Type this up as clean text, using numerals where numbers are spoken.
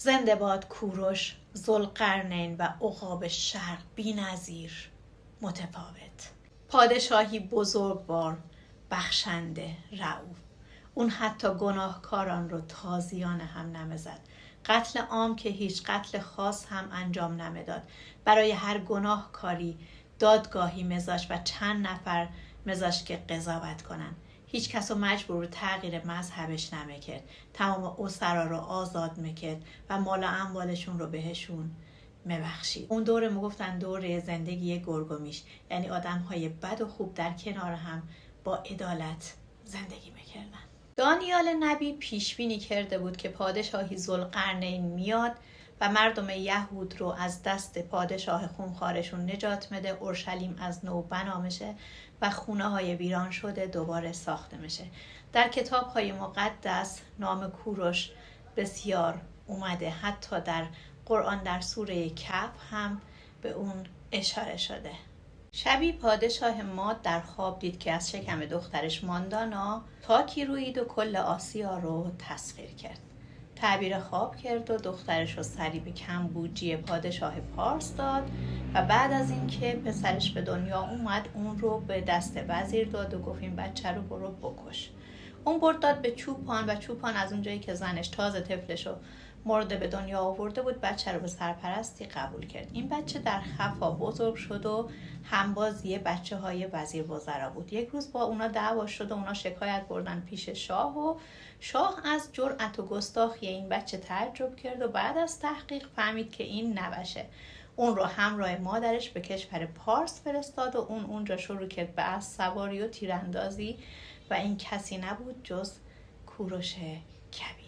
زنده باد کوروش، ذوالقرنین و عقاب شرق بی‌نظیر، متفاوت. پادشاهی بزرگوار، بخشنده، رئوف. اون حتی گناهکاران رو تازیانه هم نمیزد. قتل عام که هیچ، قتل خاص هم انجام نمیداد. برای هر گناهکاری دادگاهی میذاشت و چند نفر میذاشت که قضاوت کنن. هیچ کس رو مجبور به تغییر مذهبش نمیکرد. تمام اسرا رو آزاد میکرد و مال و اموالشون رو بهشون میبخشید. اون دوره میگفتن دوره زندگی گرگومیش، یعنی آدم های بد و خوب در کنار هم با عدالت زندگی میکردن. دانیال نبی پیش بینی کرده بود که پادشاهی ذوالقرنین میاد و مردم یهود رو از دست پادشاه خونخوارشون نجات میده، اورشلیم از نو بنا میشه و خونه های ویران شده دوباره ساخته میشه. در کتاب های مقدس نام کوروش بسیار اومده، حتی در قرآن در سوره کهف هم به اون اشاره شده. شبی پادشاه ماد در خواب دید که از شکم دخترش ماندانا تاکی رویید و کل آسیا رو تسخیر کرد. تعبیر خواب کرد و دخترش رو سری به کمبوجی پادشاه پارس داد و بعد از اینکه پسرش به دنیا اومد اون رو به دست وزیر داد و گفت این بچه رو برو بکش. اون برد داد به چوپان و چوپان از اونجایی که زنش تازه طفلش رو مرده به دنیا آورده بود بچه رو به سرپرستی قبول کرد. این بچه در خفا بزرگ شد و همبازی بچه های وزیر وزرا بود. یک روز با اونا دعوا شد و اونا شکایت بردن پیش شاه و شاه از جرأت و گستاخی این بچه تعجب کرد و بعد از تحقیق فهمید که این نبشه. اون رو همراه مادرش به کشور پارس فرستاد و اون اونجا شروع کرد به اسب سواری و تیراندازی و این کسی نبود جز کوروش کبیر.